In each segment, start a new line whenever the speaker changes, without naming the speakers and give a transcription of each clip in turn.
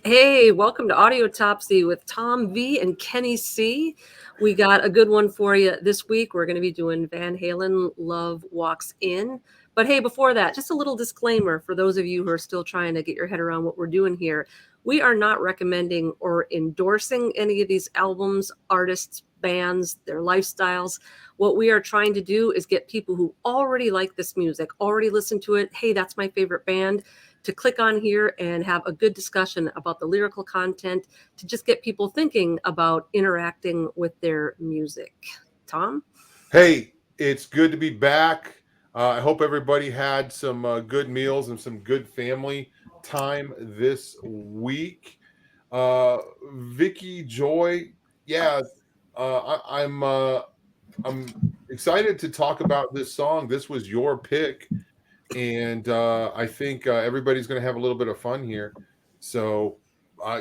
Hey, welcome to Audiotopsy with Tom V and Kenny C. We got a good one for you this week. We're going to be doing Van Halen, Love Walks In. But hey, before that, just a little disclaimer for those of you who are still trying to get your head around what we're doing here. We are not recommending or endorsing any of these albums, artists, bands, their lifestyles. What we are trying to do is get people who already like this music, already listen to it. Hey, that's my favorite band, to click on here and have a good discussion about the lyrical content, to just get people thinking about interacting with their music. Tom?
Hey, it's good to be back. I hope everybody had some good meals and some good family time this week. Uh, Vicki Joy, yeah, I'm excited to talk about this song. This was your pick, and I think everybody's going to have a little bit of fun here. So,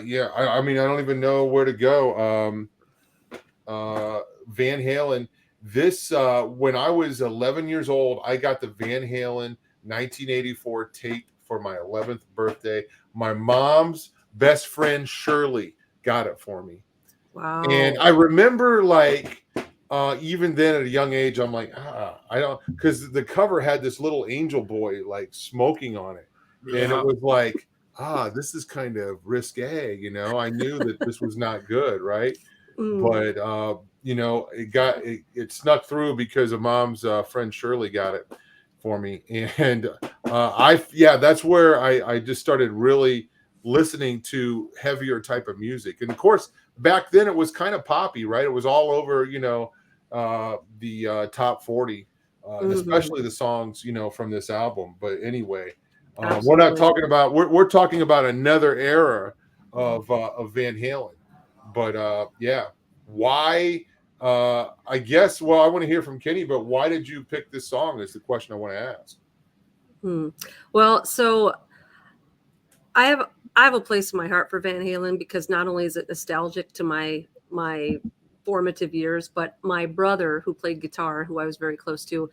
yeah, I mean, I don't even know where to go. Van Halen. This when I was 11 years old, I got the Van Halen 1984 tape for my 11th birthday. My mom's best friend Shirley got it for me.
Wow.
And I remember even then at a young age, I'm like, I don't, because the cover had this little angel boy like smoking on it.
Yeah.
And it was like, this is kind of risque, I knew that this was not good, right? But it snuck through because of mom's friend Shirley got it for me. And that's where I just started really listening to heavier type of music. And of course, back then it was kind of poppy, right? It was all over, the top 40, especially the songs, from this album. But anyway, we're not talking about, we're talking about another era of Van Halen. But why? I guess. Well, I want to hear from Kenny. But why did you pick this song? Is the question I want to ask.
Well, so I have a place in my heart for Van Halen because not only is it nostalgic to my formative years, but my brother, who played guitar, who I was very close to,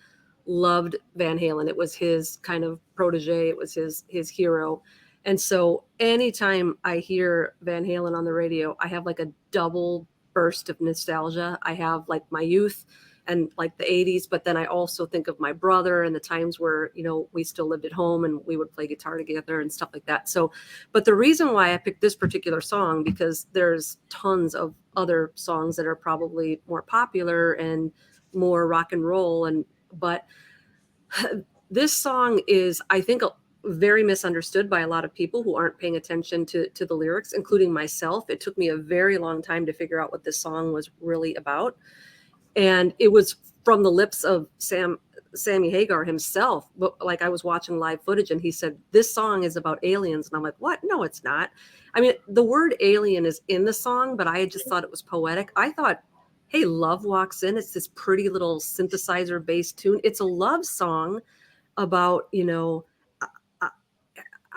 loved Van Halen. It was his kind of protege. It was his hero. And so anytime I hear Van Halen on the radio, I have like a double burst of nostalgia. I have like my youth and like the 80s, but then I also think of my brother and the times where, we still lived at home and we would play guitar together and stuff like that. So, but the reason why I picked this particular song, because there's tons of other songs that are probably more popular and more rock and roll, but this song is, I think, very misunderstood by a lot of people who aren't paying attention to the lyrics, including myself. It took me a very long time to figure out what this song was really about. And it was from the lips of Sammy Hagar himself. But like, I was watching live footage and he said, this song is about aliens. And I'm like, what? No, it's not. I mean, the word alien is in the song, but I just thought it was poetic. I thought, hey, Love Walks In. It's this pretty little synthesizer based tune. It's a love song about,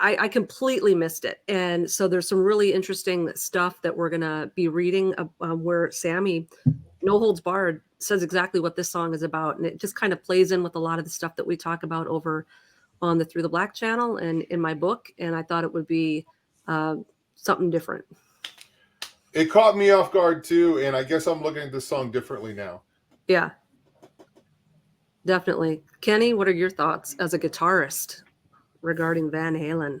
I completely missed it. And so there's some really interesting stuff that we're going to be reading where Sammy, no holds barred, says exactly what this song is about. And it just kind of plays in with a lot of the stuff that we talk about over on the Through the Black channel and in my book. And I thought it would be something different.
It caught me off guard too. And I guess I'm looking at this song differently now.
Yeah, definitely. Kenny, what are your thoughts as a guitarist regarding Van Halen?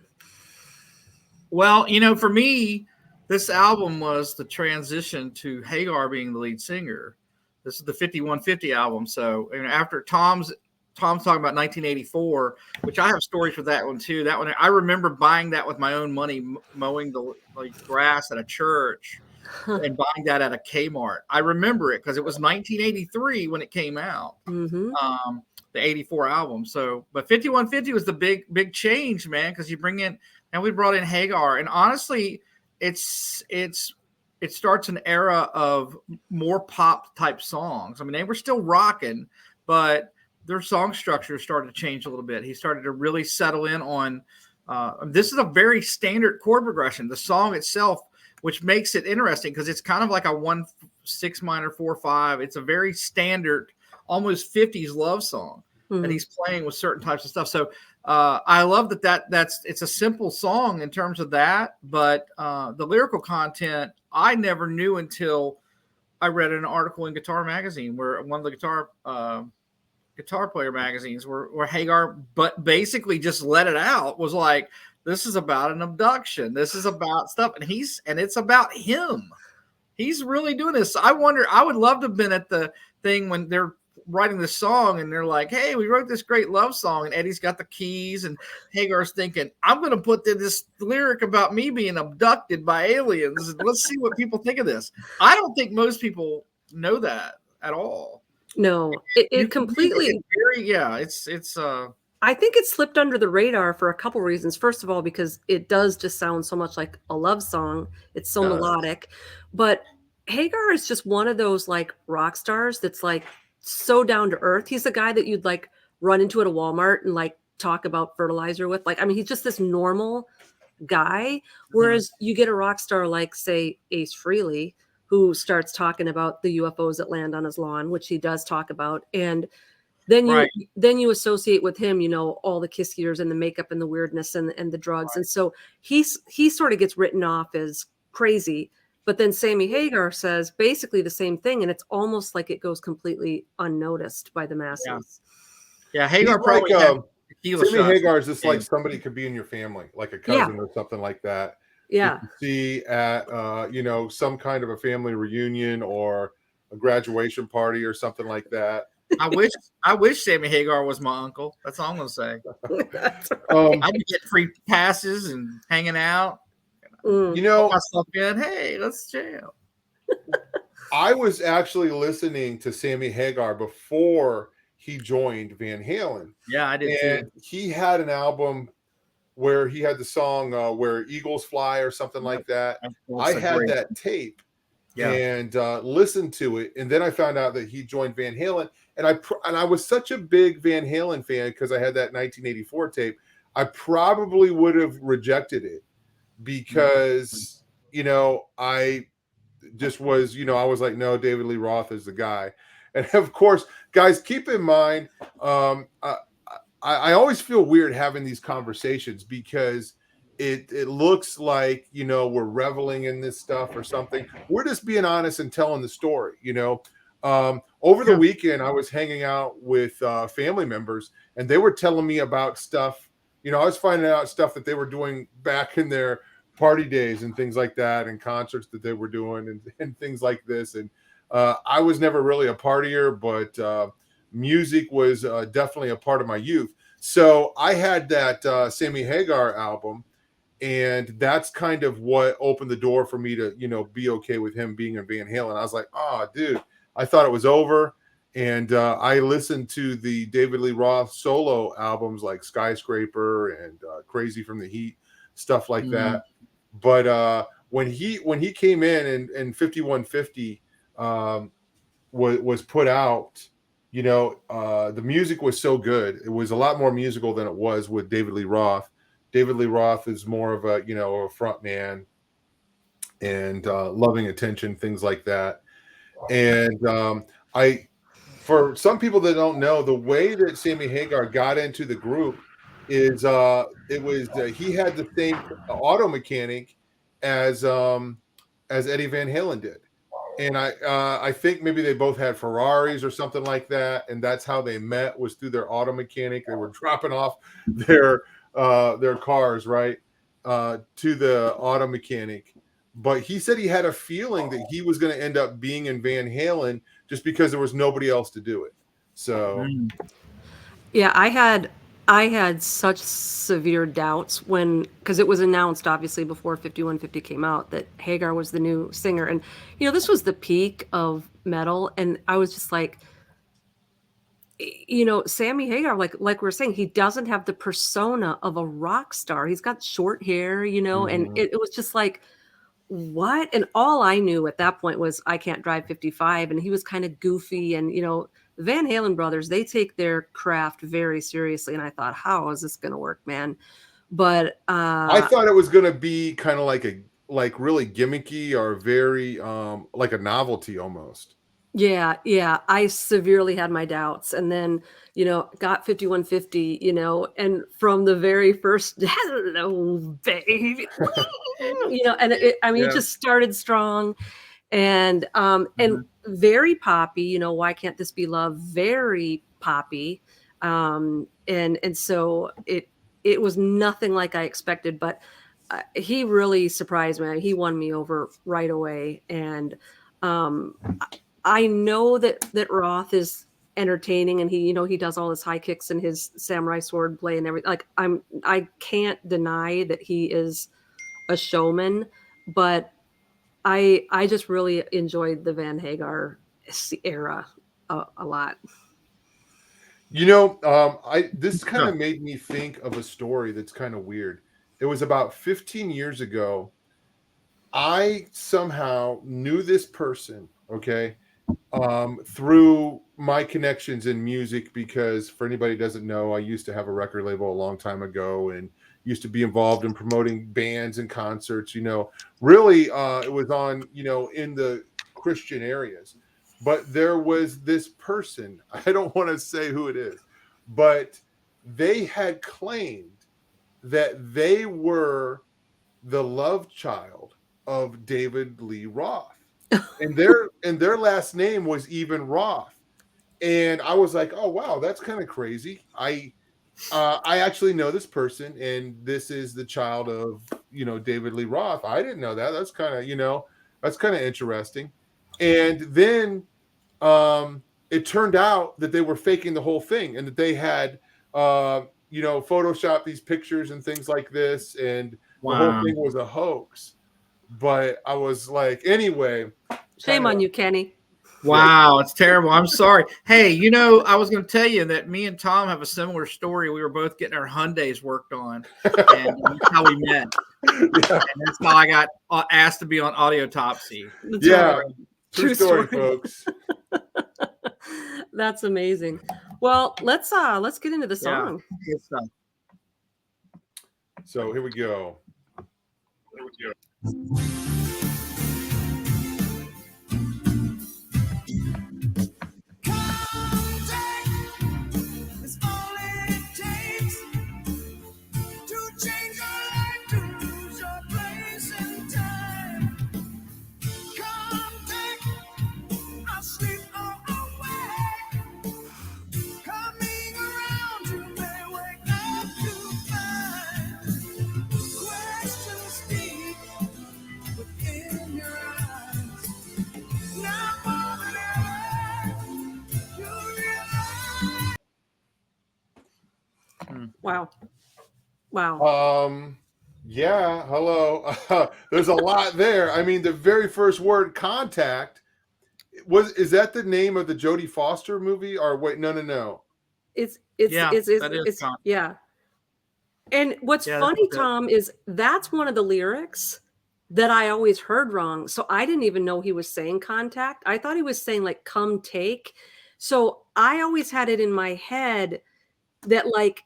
Well, for me, this album was the transition to Hagar being the lead singer. This is the 5150 album. So after Tom's talking about 1984, which I have stories for that one too. That one, I remember buying that with my own money, mowing the grass at a church and buying that at a Kmart. I remember it because it was 1983 when it came out. The 84 album. So, but 5150 was the big change, man, because you bring in, and we brought in Hagar, and honestly, it starts an era of more pop type songs. I mean, they were still rocking, but their song structure started to change a little bit. He started to really settle in on this is a very standard chord progression. The song itself, which makes it interesting because it's kind of like a 1-6 minor 4-5. It's a very standard, almost 50s love song that he's playing with certain types of stuff. So I love that's it's a simple song in terms of that, but the lyrical content I never knew until I read an article in Guitar Magazine, where one of the guitar player magazines, where Hagar but basically just let it out, was like, this is about an abduction, this is about stuff, and it's about him. He's really doing this. I wonder, I would love to have been at the thing when they're writing this song and they're like, hey, we wrote this great love song, and Eddie's got the keys and Hagar's thinking, I'm going to put this lyric about me being abducted by aliens, and let's see what people think of this. I don't think most people know that at all.
No, it completely,
it's
I think it slipped under the radar for a couple reasons. First of all, because it does just sound so much like a love song. It's so melodic. But Hagar is just one of those like rock stars that's like so down to earth. He's the guy that you'd like run into at a Walmart and like talk about fertilizer with. Like, I mean, he's just this normal guy. Whereas you get a rock star like, say, Ace Frehley, who starts talking about the UFOs that land on his lawn, which he does talk about. And then you associate with him, you know, all the kiss ears and the makeup and the weirdness and the drugs. And so he sort of gets written off as crazy. But then Sammy Hagar says basically the same thing. And it's almost like it goes completely unnoticed by the masses.
Yeah, Hagar probably
Sammy Hagar is just like somebody could be in your family, like a cousin or something like that.
Yeah.
You see at, you know, some kind of a family reunion or a graduation party or something like that.
I wish Sammy Hagar was my uncle. That's all I'm gonna say. I could get free passes and hanging out.
You know,
myself in. Hey, let's jam.
I was actually listening to Sammy Hagar before he joined Van Halen.
Yeah, I did
and
too.
He had an album where he had the song "Where Eagles Fly" or something like that. I had that tape. And listened to it, and then I found out that he joined Van Halen, and I was such a big Van Halen fan because I had that 1984 tape. I probably would have rejected it because you know I just was, you know, I was like, no, David Lee Roth is the guy. And of course, guys, keep in mind, I always feel weird having these conversations because it looks like, you know, we're reveling in this stuff or something. We're just being honest and telling the story, you know. Over the weekend, I was hanging out with family members, and they were telling me about stuff. You know, I was finding out stuff that they were doing back in their party days and things like that, and concerts that they were doing and things like this. And I was never really a partier, but music was definitely a part of my youth. So I had that Sammy Hagar album. And that's kind of what opened the door for me to, you know, be okay with him being in Van Halen. I was like, oh, dude, I thought it was over. And I listened to the David Lee Roth solo albums like Skyscraper and Crazy from the Heat, stuff like that. But when he came in and 5150 was put out, you know, the music was so good. It was a lot more musical than it was with David Lee Roth. David Lee Roth is more of a, you know, a front man and loving attention, things like that. And for some people that don't know, the way that Sammy Hagar got into the group is he had the same auto mechanic as Eddie Van Halen did. And I think maybe they both had Ferraris or something like that. And that's how they met, was through their auto mechanic. They were dropping off their cars, right, to the auto mechanic. But he said he had a feeling that he was going to end up being in Van Halen just because there was nobody else to do it. So
yeah, I had such severe doubts because it was announced obviously before 5150 came out that Hagar was the new singer. And, you know, this was the peak of metal. And I was just like, you know, Sammy Hagar, like we were saying, he doesn't have the persona of a rock star. He's got short hair, you know, and it was just like, what? And all I knew at that point was I Can't Drive 55. And he was kind of goofy. And, you know, the Van Halen brothers, they take their craft very seriously. And I thought, how is this going to work, man? But
I thought it was going to be kind of like really gimmicky or very like a novelty almost.
Yeah. I severely had my doubts, and then got 5150, and from the very first "Hello, baby," and I mean, it
Yeah.
just started strong, and
Mhm.
very poppy. Why can't this be love? Very poppy, and so it was nothing like I expected, but he really surprised me. He won me over right away, and um, I know that Roth is entertaining, and he does all his high kicks and his samurai sword play and everything. Like I can't deny that he is a showman, but I just really enjoyed the Van Hagar era a lot.
This kind
Yeah.
of made me think of a story that's kind of weird. It was about 15 years ago. I somehow knew this person, okay, through my connections in music, because for anybody who doesn't know, I used to have a record label a long time ago and used to be involved in promoting bands and concerts. Really, it was on, in the Christian areas. But there was this person, I don't want to say who it is, but they had claimed that they were the love child of David Lee Roth, and their last name was even Roth. And I was like, oh wow, that's kind of crazy. I actually know this person, and this is the child of David Lee Roth. I didn't know that. That's kind of interesting. And then it turned out that they were faking the whole thing, and that they had photoshopped these pictures and things like this, and the whole
Wow.
thing was a hoax. But I was like, anyway, kind
Shame
of,
on you, Kenny.
yeah.
Wow, it's terrible. I'm sorry. Hey, I was going to tell you that me and Tom have a similar story. We were both getting our Hyundais worked on, and that's how we met.
Yeah,
And that's how I got asked to be on Audiotopsy.
That's
yeah.
right.
True story, folks.
That's amazing. Well, let's get into the
Yeah,
song.
good stuff.
So here we go.
Wow.
Yeah, hello. There's a lot there. I mean, the very first word, contact, is that the name of the Jodie Foster movie? Or wait, no.
Yeah, that is
It's yeah. And what's
yeah, that's
funny,
it.
Tom, is that's one of the lyrics that I always heard wrong. So I didn't even know he was saying contact. I thought he was saying like come take. So I always had it in my head that like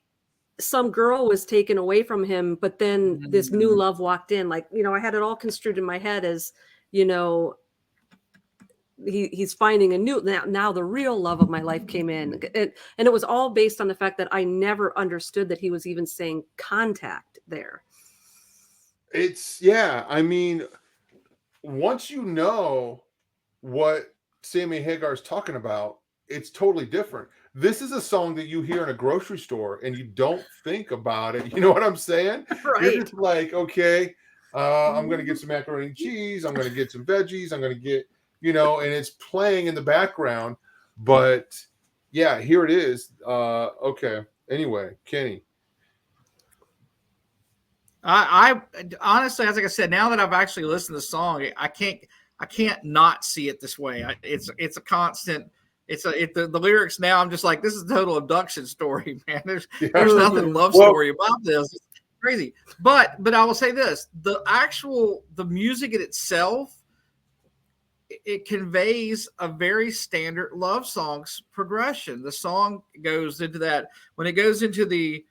some girl was taken away from him, but then this new love walked in. Like, I had it all construed in my head as, he's finding a new, now the real love of my life came in. And it was all based on the fact that I never understood that he was even saying contact there.
Yeah. I mean, once you know what Sammy Hagar's talking about, it's totally different. This is a song that you hear in a grocery store and you don't think about it. You know what I'm saying? You're
Right.
just like, okay, I'm going to get some macaroni and cheese. I'm going to get some veggies. I'm going to get, and it's playing in the background. But yeah, here it is. Okay. Anyway, Kenny.
I honestly, as like I said, now that I've actually listened to the song, I can't not see it this way. It's a constant. The lyrics now. I'm just like, this is a total abduction story, man. There's nothing love story about this. It's crazy. But I will say this: the music in itself, it conveys a very standard love song's progression. The song goes into that when it goes into the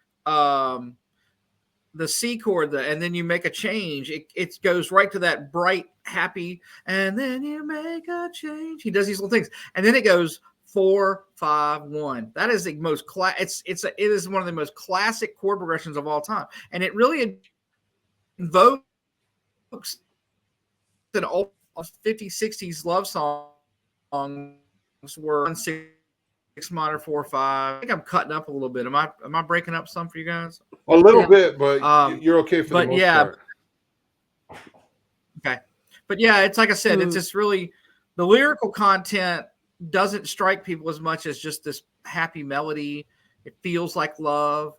the C chord, and then you make a change. It goes right to that bright, happy, and then you make a change. He does these little things, and then it goes 4, 5, 1. That is the most it is one of the most classic chord progressions of all time, and it really invokes an old 50s, 60s love songs were 6 minor 4, 5. I think I'm cutting up a little bit. Am I breaking up some for you guys?
A little bit, but you're okay for the most part.
Okay. But yeah, it's like I said, it's just really the lyrical content doesn't strike people as much as just this happy melody. It feels like love.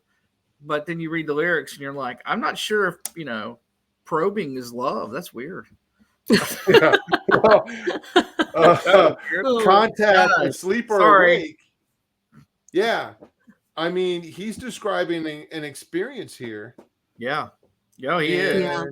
But then you read the lyrics and you're like, I'm not sure if, probing is love. That's weird.
Yeah. Well, contact, asleep or awake. Yeah. I mean, he's describing an experience here.
Yeah. Yeah, he is.
Yeah.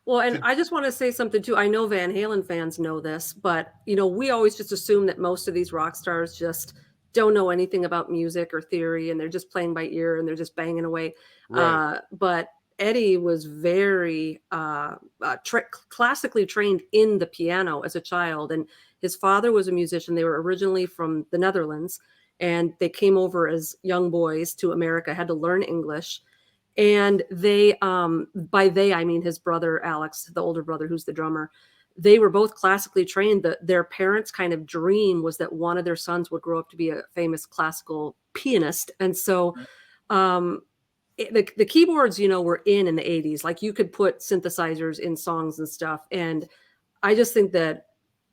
Well, and I just want to say something too. I know Van Halen fans know this, but we always just assume that most of these rock stars just don't know anything about music or theory, and they're just playing by ear and they're just banging away. Right. But Eddie was very classically trained in the piano as a child, and his father was a musician. They were originally from the Netherlands, and they came over as young boys to America, had to learn English. And they, by they, I mean his brother, Alex, the older brother, who's the drummer, they were both classically trained. Their parents' kind of dream was that one of their sons would grow up to be a famous classical pianist. And so the keyboards, were in the 80s. Like you could put synthesizers in songs and stuff. And I just think that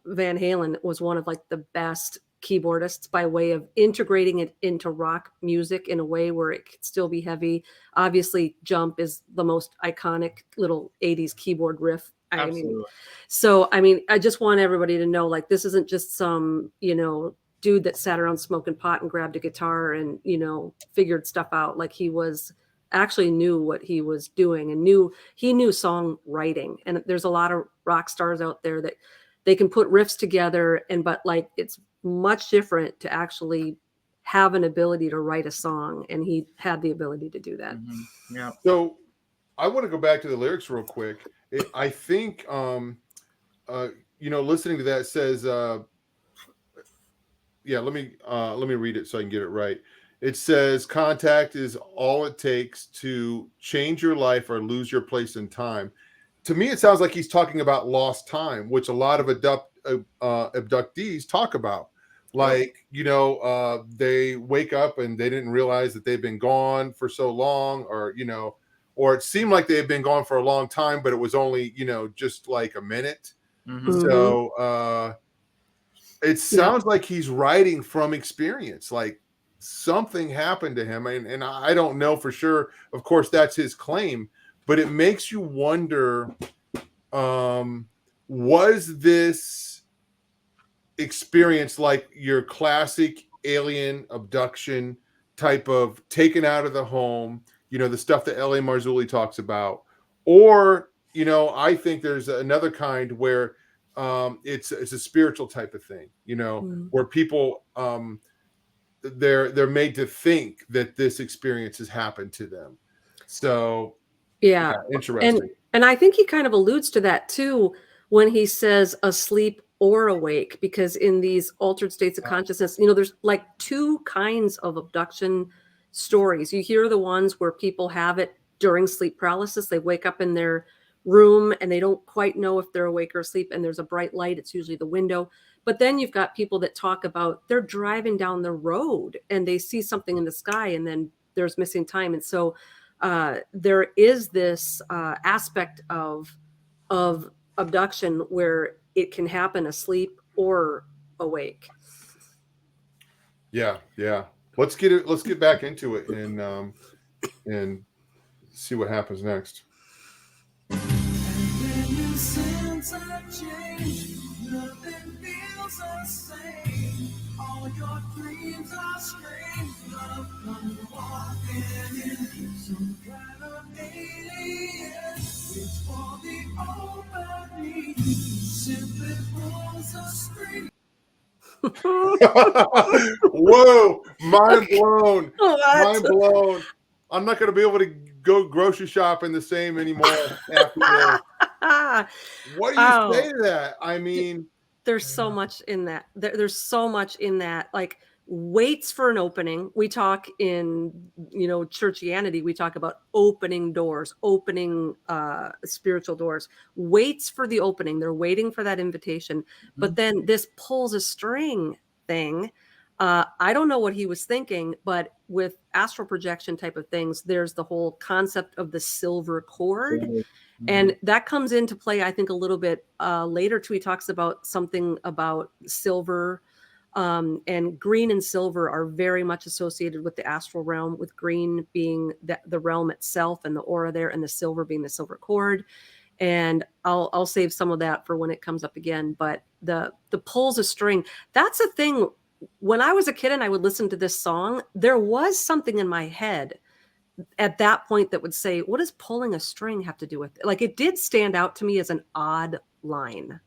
Van Halen was one of like the best keyboardists by way of integrating it into rock music in a way where it could still be heavy. Obviously, Jump is the most iconic little 80s keyboard riff.
Absolutely.
I just want everybody to know, like, this isn't just some, dude that sat around smoking pot and grabbed a guitar and, figured stuff out. Like he actually knew what he was doing and he knew songwriting. And there's a lot of rock stars out there that they can put riffs together but like it's much different to actually have an ability to write a song, and he had the ability to do that.
Mm-hmm. Yeah.
So I want to go back to the lyrics real quick. I think listening to that says let me read it so I can get it right. It says contact is all it takes to change your life or lose your place in time. To me, it sounds like he's talking about lost time, which a lot of abductees talk about. Like, they wake up and they didn't realize that they've been gone for so long, or it seemed like they had been gone for a long time, but it was only, just like a minute. Mm-hmm. So it sounds like he's writing from experience, like something happened to him. And I don't know for sure. Of course, that's his claim, but it makes you wonder, was this experience like your classic alien abduction type of taken out of the home, the stuff that L.A. Marzulli talks about? Or, I think there's another kind where it's a spiritual type of thing, where people, they're made to think that this experience has happened to them. So
yeah,
interesting.
And I think he kind of alludes to that too when he says asleep or awake, because in these altered states of consciousness, there's like two kinds of abduction stories. You hear the ones where people have it during sleep paralysis. They wake up in their room and they don't quite know if they're awake or asleep, and there's a bright light. It's usually the window. But then you've got people that talk about they're driving down the road and they see something in the sky and then there's missing time. And so there is this aspect of abduction where it can happen asleep or awake.
Yeah. Let's get back into it and see what happens next. And then you sense a change, nothing feels the same. All your dreams are strange. Love comes walking in, some kind of alien. It's for the opening, simply pulls a string. Whoa, mind blown. Mind blown. I'm not going to be able to go grocery shopping the same anymore after this. What do you say to that? I mean,
there's so much in that. There's so much in that. Like, waits for an opening. We talk in, churchianity, we talk about opening doors, opening spiritual doors, waits for the opening. They're waiting for that invitation. But then this pulls a string thing. I don't know what he was thinking, but with astral projection type of things, there's the whole concept of the silver cord. And that comes into play, I think, a little bit later too. He talks about something about silver, and green and silver are very much associated with the astral realm, with green being the realm itself and the aura there, and the silver being the silver cord. And I'll save some of that for when it comes up again. But the pulls a string, that's a thing. When I was a kid and I would listen to this song, there was something in my head at that point that would say, what does pulling a string have to do with it? Like, it did stand out to me as an odd line.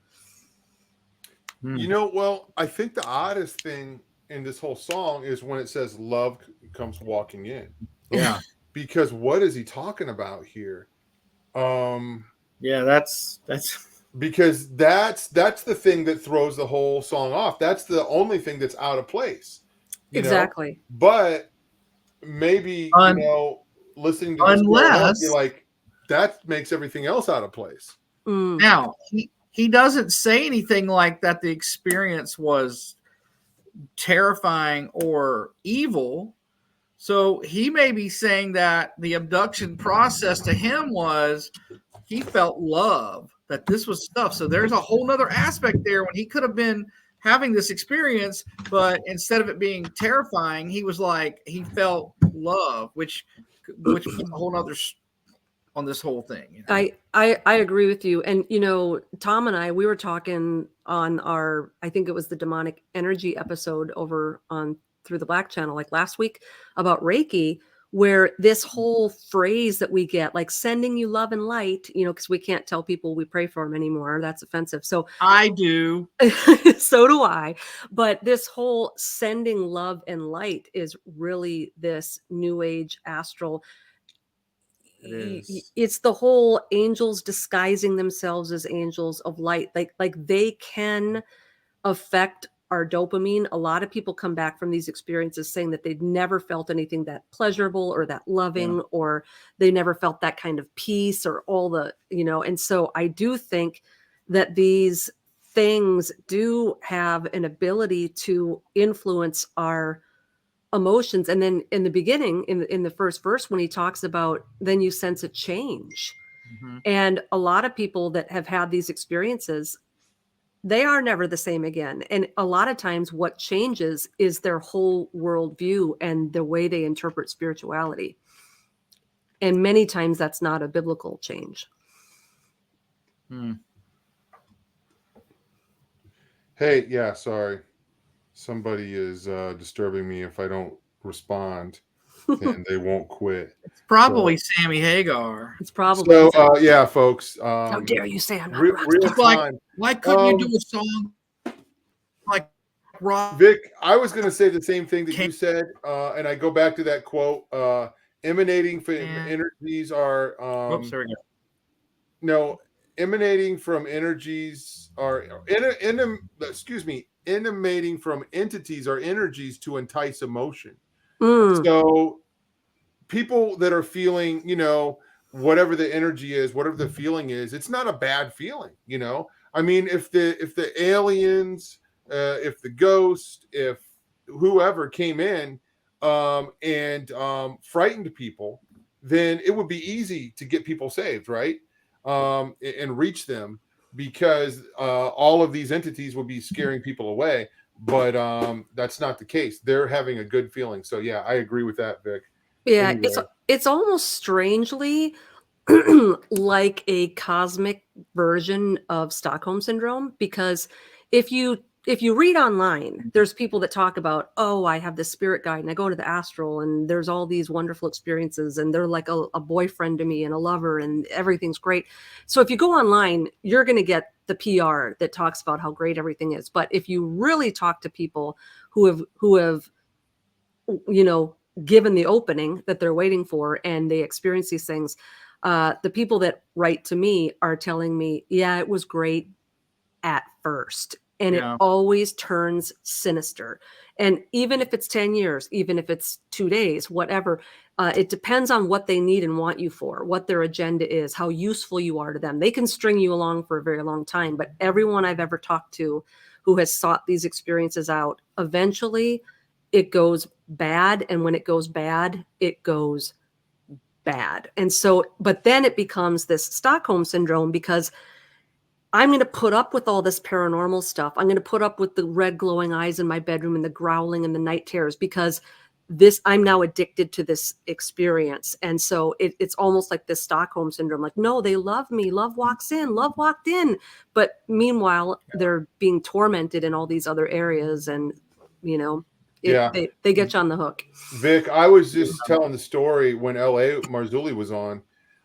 Well, I think the oddest thing in this whole song is when it says love comes walking in.
Yeah.
Because what is he talking about here?
Yeah, that's
because that's the thing that throws the whole song off. That's the only thing that's out of place.
Exactly.
But maybe listening to this
unless
you're like, that makes everything else out of place.
Now he doesn't say anything like that the experience was terrifying or evil. So he may be saying that the abduction process to him was he felt love, that this was stuff. So there's a whole nother aspect there when he could have been having this experience, but instead of it being terrifying, he was like, he felt love, which was a whole nother on this whole thing.
I agree with you. And, Tom and I, we were talking on I think it was the demonic energy episode over on Through the Black Channel, like last week, about Reiki, where this whole phrase that we get, like sending you love and light, because we can't tell people we pray for them anymore. That's offensive. So
I do.
So do I. But this whole sending love and light is really this new age astral. It's the whole angels disguising themselves as angels of light. Like they can affect our dopamine. A lot of people come back from these experiences saying that they'd never felt anything that pleasurable or that loving, or they never felt that kind of peace or all the, and so I do think that these things do have an ability to influence our emotions. And then in the beginning, in the first verse, when he talks about, then you sense a change. And a lot of people that have had these experiences, they are never the same again. And a lot of times what changes is their whole worldview and the way they interpret spirituality. And many times that's not a biblical change.
Hey, yeah, sorry. Somebody is disturbing me. If I don't respond, then they won't quit.
It's probably Sammy Hagar.
It's probably.
So, yeah, folks.
How dare you say I'm not
real time.
Why couldn't you do a song like rock?
Vic, I was going to say the same thing that you said, and I go back to that quote. Emanating from energies are.
Oops, there we go.
No, emanating from energies are. Emanating from entities are energies to entice emotion. So people that are feeling, whatever the energy is, whatever the feeling is, it's not a bad feeling. I mean, if the aliens, if the ghost, if whoever came in and frightened people, then it would be easy to get people saved, right? And reach them, because all of these entities would be scaring people away. But that's not the case. They're having a good feeling. So yeah, I agree with that, Vic.
Yeah, anyway. It's almost strangely like a cosmic version of Stockholm syndrome, because if you read online, there's people that talk about, oh, I have this spirit guide and I go to the astral and there's all these wonderful experiences and they're like a boyfriend to me and a lover and everything's great. So if you go online, you're going to get the PR that talks about how great everything is. But if you really talk to people who have given the opening that they're waiting for and they experience these things, the people that write to me are telling me, yeah, it was great at first. And it always turns sinister. And even if it's 10 years, even if it's 2 days, whatever, it depends on what they need and want you for, what their agenda is, how useful you are to them. They can string you along for a very long time, but everyone I've ever talked to who has sought these experiences out, eventually it goes bad. And when it goes bad, it goes bad. And so, but then it becomes this Stockholm syndrome, because I'm going to put up with all this paranormal stuff. I'm going to put up with the red glowing eyes in my bedroom and the growling and the night terrors, because I'm now addicted to this experience. And so it's almost like this Stockholm syndrome. Like, no, they love me. Love walks in. Love walked in. But meanwhile, they're being tormented in all these other areas. And, you know, they get you on the hook.
Vic, I was just telling the story when L.A. Marzulli was on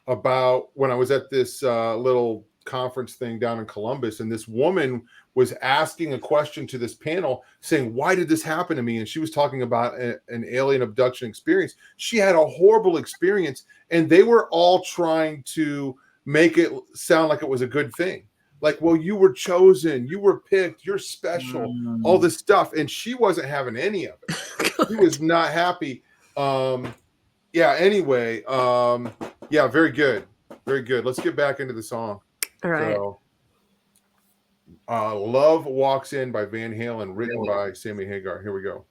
about when I was at this little conference thing down in Columbus, and this woman was asking a question to this panel saying, why did this happen to me? And she was talking about an alien abduction experience. She had a horrible experience, and they were all trying to make it sound like it was a good thing. Like, well, you were chosen, you were picked, you're special, all this stuff. And she wasn't having any of it. She was not happy. Anyway, very good. Very good. Let's get back into the song.
All right.
So, Love Walks In by Van Halen, written by Sammy Hagar. Here we go.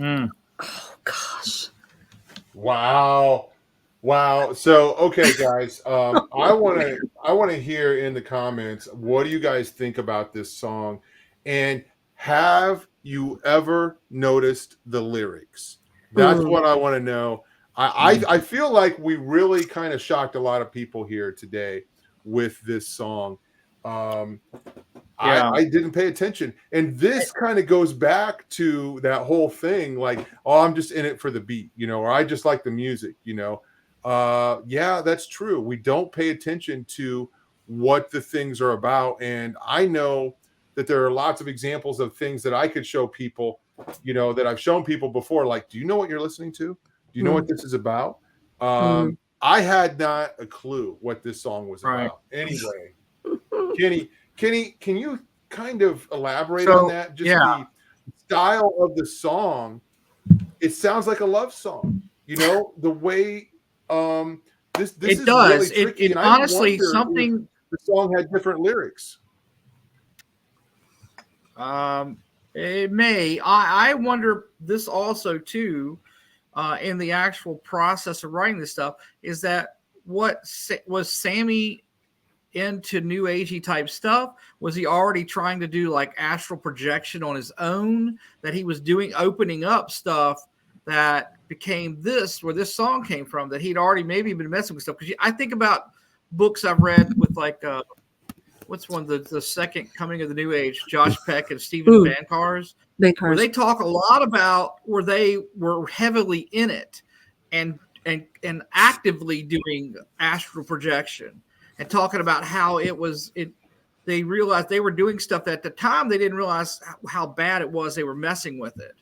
Oh gosh!
Wow! So, okay, guys, I want to hear in the comments, what do you guys think about this song, and have you ever noticed the lyrics? That's what I want to know. I feel like we really kind of shocked a lot of people here today with this song. I didn't pay attention. And this kind of goes back to that whole thing, like, oh, I'm just in it for the beat, or I just like the music, that's true. We don't pay attention to what the things are about. And I know that there are lots of examples of things that I could show people, that I've shown people before. Like, do you know what you're listening to? Do you know what this is about? I had not a clue what this song was about. Anyway, Kenny, can you kind of elaborate on that? Just the style of the song. It sounds like a love song. The way this
it
is
does.
Really tricky.
It honestly something.
The song had different lyrics.
It may. I wonder this also too. In the actual process of writing this stuff, is that what was Sammy into new agey type stuff? Was he already trying to do like astral projection on his own, that he was doing, opening up stuff that became this, where this song came from, that he'd already maybe been messing with stuff? Because I think about books I've read with like what's one, the second coming of the new age, Josh Peck and Stephen Bancarz, where they talk a lot about where they were heavily in it and actively doing astral projection, and talking about how they realized they were doing stuff that at the time they didn't realize how bad it was. They were messing with it.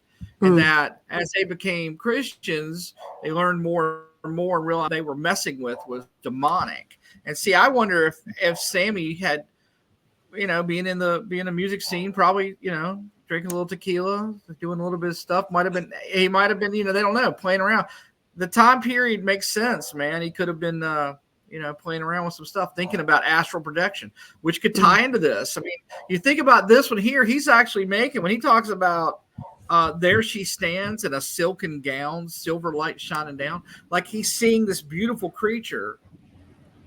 And that as they became Christians, they learned more and more and realized they were messing with was demonic. And see, I wonder if Sammy had, being a music scene, probably, drinking a little tequila, doing a little bit of stuff, he might have been, they don't know, playing around. The time period makes sense, man. He could have been, playing around with some stuff, thinking about astral projection, which could tie into this. I mean, you think about this one here, he's actually making, when he talks about there she stands in a silken gown, silver light shining down, like he's seeing this beautiful creature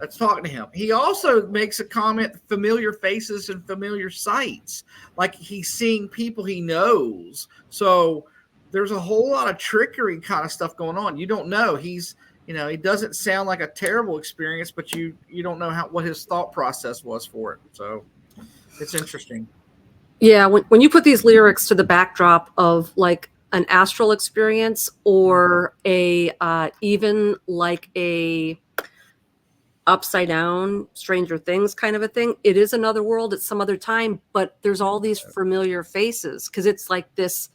that's talking to him. He also makes a comment, familiar faces and familiar sights, like he's seeing people he knows. So there's a whole lot of trickery kind of stuff going on. You don't know. He's, he doesn't sound like a terrible experience, but you don't know what his thought process was for it. So it's interesting.
Yeah, when you put these lyrics to the backdrop of like an astral experience or a even like a upside down Stranger Things kind of a thing, it is another world, it's some other time, but there's all these familiar faces because it's like this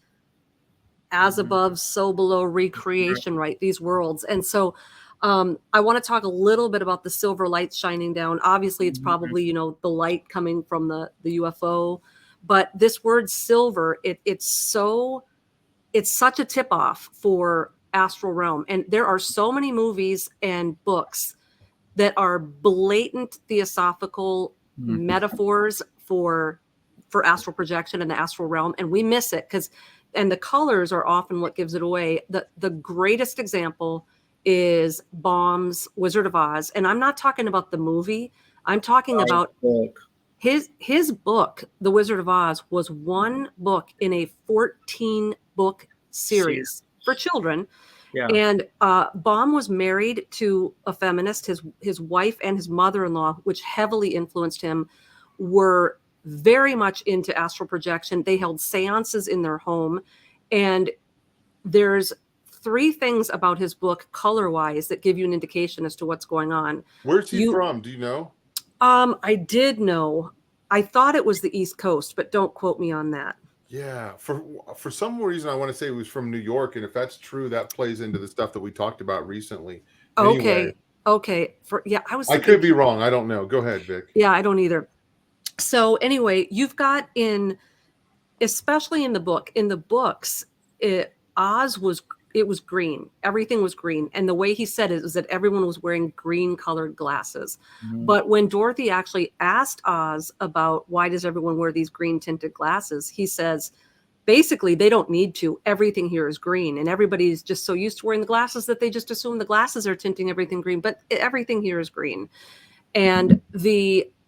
as above, so below recreation, right? These worlds. And so I want to talk a little bit about the silver lights shining down. Obviously, it's probably, the light coming from the UFO, but this word silver, it's such a tip off for astral realm. And there are so many movies and books that are blatant theosophical metaphors for astral projection and the astral realm, and we miss it and the colors are often what gives it away. The greatest example is Baum's Wizard of Oz, and I'm not talking about the movie. I'm talking about his book, The Wizard of Oz, was one book in a 14-book series for children. Yeah. And Baum was married to a feminist. His wife and his mother-in-law, which heavily influenced him, were very much into astral projection. They held seances in their home. And there's 3 things about his book, color-wise, that give you an indication as to what's going on.
Where's he from? Do you know?
I did know. I thought it was the East Coast, but don't quote me on that.
Yeah, for some reason I want to say it was from New York, and if that's true, that plays into the stuff that we talked about recently. Anyway,
okay.
I could be wrong. I don't know. Go ahead, Vic.
Yeah, I don't either. So anyway, you've got especially in the books, Oz was green. Everything was green, and the way he said it was that everyone was wearing green-colored glasses. But when Dorothy actually asked Oz about why does everyone wear these green-tinted glasses, he says, basically, they don't need to. Everything here is green, and everybody's just so used to wearing the glasses that they just assume the glasses are tinting everything green. But everything here is green, and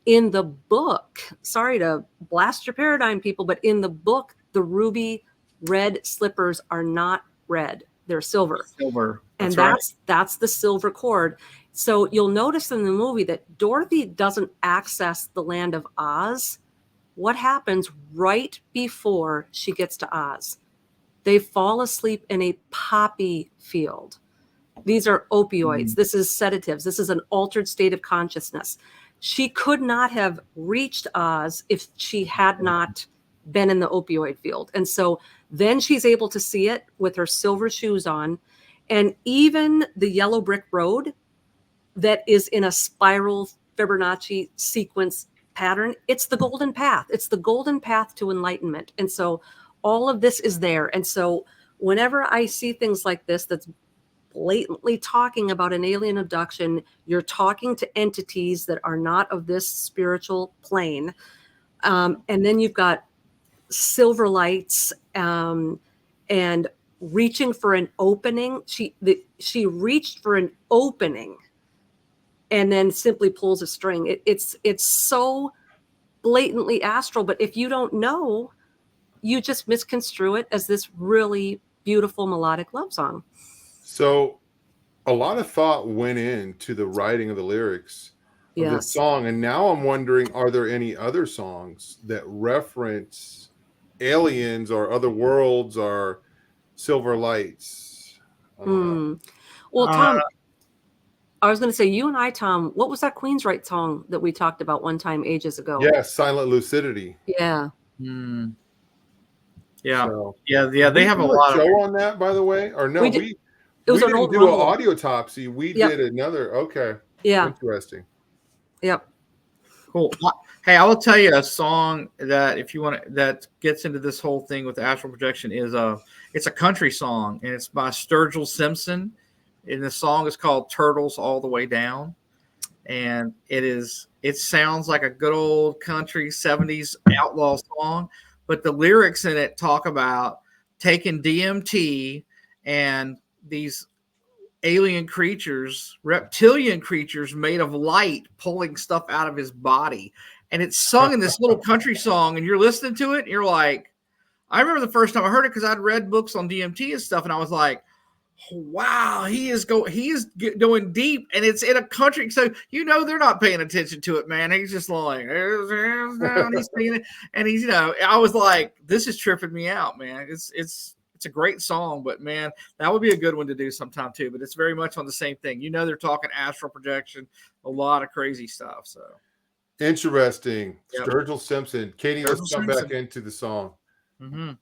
in the book, sorry to blast your paradigm, people, but in the book, the ruby red slippers are not red. They're silver. And that's the silver cord. So you'll notice in the movie that Dorothy doesn't access the land of Oz. What happens right before she gets to Oz? They fall asleep in a poppy field. These are opioids. This is sedatives. This is an altered state of consciousness. She could not have reached Oz if she had not been in the opioid field. And so then she's able to see it with her silver shoes on. And even the yellow brick road that is in a spiral Fibonacci sequence pattern, it's the golden path. It's the golden path to enlightenment. And so all of this is there. And so whenever I see things like this, that's blatantly talking about an alien abduction, you're talking to entities that are not of this spiritual plane. And then you've got silver lights and reaching for an opening. She reached for an opening and then simply pulls a string. It's so blatantly astral, but if you don't know, you just misconstrue it as this really beautiful melodic love song.
So a lot of thought went into the writing of the lyrics of this song. And now I'm wondering, are there any other songs that reference aliens or other worlds or silver lights?
Well, Tom, I was going to say, you and I, Tom, what was that Queensryche song that we talked about one time ages ago?
Yes, Silent Lucidity.
Yeah.
Yeah.
So,
They have a lot of
show on that, by the way, or no?
It was
we
an
didn't
old
do an
rumble.
audiotopsy. We did another. Okay.
Yeah.
Interesting.
Yep.
Cool. Hey, I will tell you a song that if you want to, that gets into this whole thing with astral projection is it's a country song and it's by Sturgill Simpson, and the song is called "Turtles All the Way Down," and it sounds like a good old country 70s outlaw song, but the lyrics in it talk about taking DMT and these alien creatures, reptilian creatures made of light pulling stuff out of his body. And it's sung in this little country song, and you're listening to it, and you're like, I remember the first time I heard it because I'd read books on DMT and stuff, and I was like, wow, he is going deep, and it's in a country, so they're not paying attention to it, man. He's just like, he's singing it, and he's, I was like, this is tripping me out, man. It's a great song, but man, that would be a good one to do sometime too. But it's very much on the same thing. They're talking astral projection, a lot of crazy stuff. So
interesting.
Yep.
Sturgill Simpson. Katie, let's come back into the song.
Mm-hmm.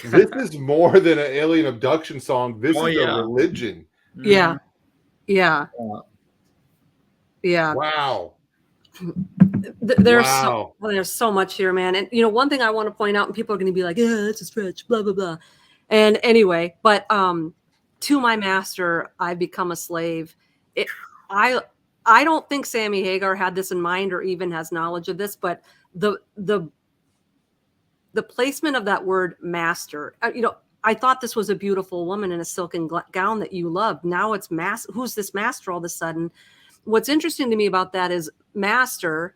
This is more than an alien abduction song. This is
yeah.
a religion.
Yeah. Yeah. Yeah.
Wow.
There's so much here, man. And one thing I want to point out, and people are going to be like, yeah, it's a stretch, blah blah blah. And anyway, but to my master, I've become a slave. I don't think Sammy Hagar had this in mind or even has knowledge of this, but the placement of that word master, I thought this was a beautiful woman in a silken gown that you loved. Now it's who's this master all of a sudden? What's interesting to me about that is master,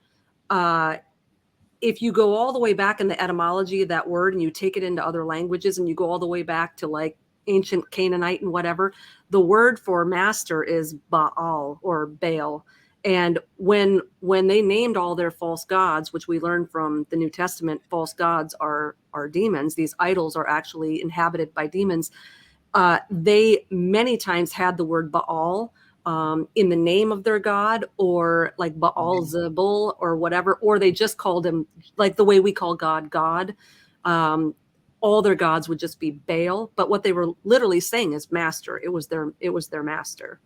if you go all the way back in the etymology of that word and you take it into other languages and you go all the way back to like ancient Canaanite and whatever, the word for master is Baal or Baal. And when they named all their false gods, which we learn from the New Testament, false gods are demons. These idols are actually inhabited by demons. They many times had the word Baal in the name of their god, or like Baal Zebul or whatever, or they just called him like the way we call God. All their gods would just be Baal, but what they were literally saying is master. It was their master.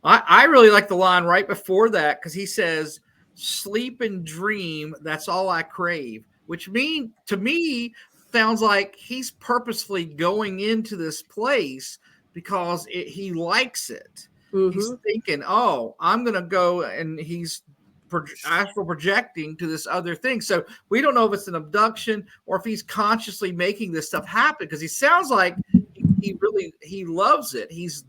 I really like the line right before that, because he says, sleep and dream, that's all I crave, which to me sounds like he's purposefully going into this place because he likes it. Mm-hmm. He's thinking, oh, I'm going to go, and he's astral projecting to this other thing. So we don't know if it's an abduction or if he's consciously making this stuff happen, because he sounds like he loves it. He's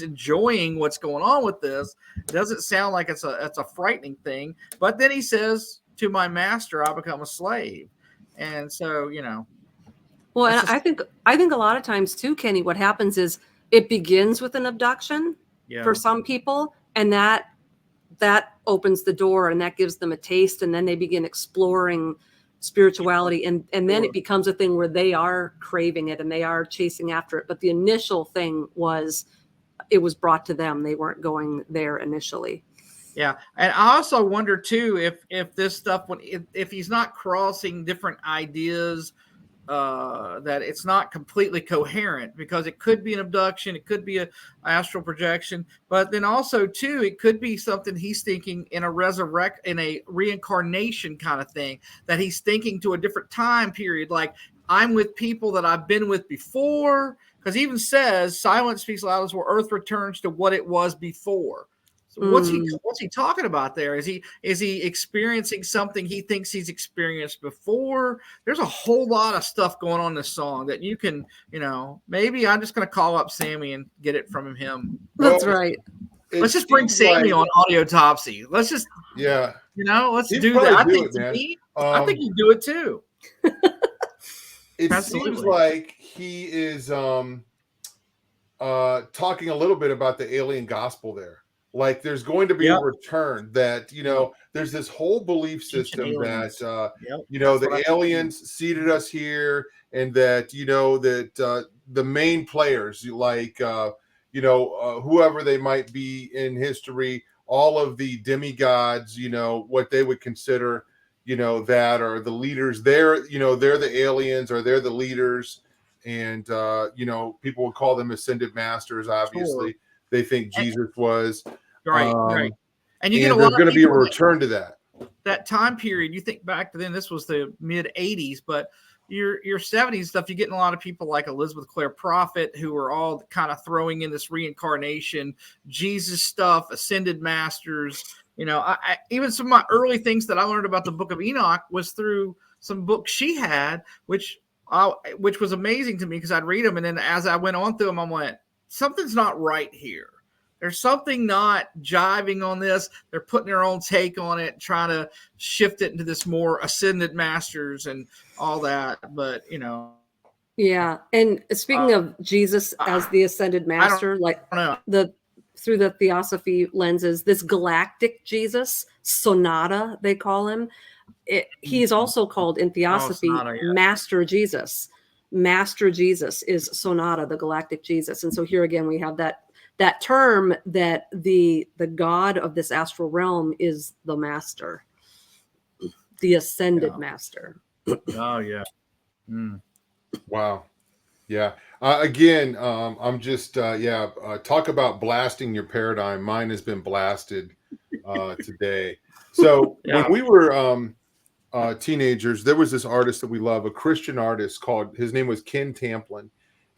enjoying what's going on with this. It doesn't sound like it's a frightening thing. But then he says, to my master, I become a slave. And so,
Well, and I think a lot of times too, Kenny, what happens is it begins with an abduction for some people, and that opens the door and that gives them a taste, and then they begin exploring spirituality, and then it becomes a thing where they are craving it and they are chasing after it. But the initial thing was, it was brought to them. They weren't going there initially.
Yeah. And I also wonder too, if this stuff, if he's not crossing different ideas, that it's not completely coherent, because it could be an abduction, it could be an astral projection, but then also too, it could be something he's thinking in a reincarnation kind of thing, that he's thinking to a different time period, like I'm with people that I've been with before, because he even says silence speaks loudest where earth returns to what it was before. So what's he talking about there? Is he experiencing something he thinks he's experienced before? There's a whole lot of stuff going on in this song that you can, maybe I'm just going to call up Sammy and get it from him.
That's right.
Let's just bring Sammy on Audiotopsy. Let's just, let's do that. I think he'd do it too.
It Absolutely. Seems like he is talking a little bit about the alien gospel there. Like there's going to be a return, that, there's this whole belief system that, the aliens seeded us here, and that, that the main players, like, whoever they might be in history, all of the demigods, what they would consider, that are the leaders. They're the aliens, or they're the leaders. And, people would call them ascended masters. Obviously,
Sure.
they think Jesus was.
Right. And you get a
there's
lot
going to
of
be a
people
return to that.
That time period. You think back to then, this was the mid 80s, but your 70s stuff, you're getting a lot of people like Elizabeth Clare Prophet, who are all kind of throwing in this reincarnation, Jesus stuff, ascended masters. I even some of my early things that I learned about the Book of Enoch was through some books she had, which was amazing to me, because I'd read them, and then as I went on through them, I went, something's not right here. There's something not jiving on this. They're putting their own take on it, trying to shift it into this more ascended masters and all that. But,
Yeah. And speaking of Jesus as the ascended master, through the theosophy lenses, this galactic Jesus, Sonata, they call him. He is also called in theosophy Master Jesus. Master Jesus is Sonata, the galactic Jesus. And so here again, we have that term that the God of this astral realm is the master, the ascended master.
Oh, yeah. Mm.
Wow. Yeah. Again, I'm just, talk about blasting your paradigm. Mine has been blasted today. So when we were teenagers, there was this artist that we love, a Christian artist his name was Ken Tamplin.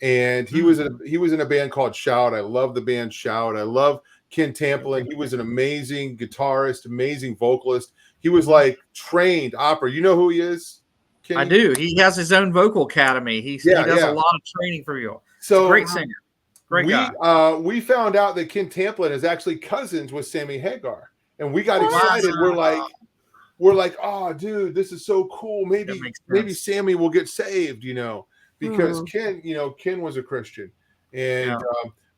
And he was in a band called Shout. I love the band Shout. I love Ken Tamplin. He was an amazing guitarist, amazing vocalist. He was like trained opera. You know who he is? Kenny?
I do. He has his own vocal academy. He does a lot of training for you. So great singer. Great guy.
We found out that Ken Tamplin is actually cousins with Sammy Hagar. And we got excited. We're like, oh, dude, this is so cool. Maybe Sammy will get saved, because Ken was a Christian. And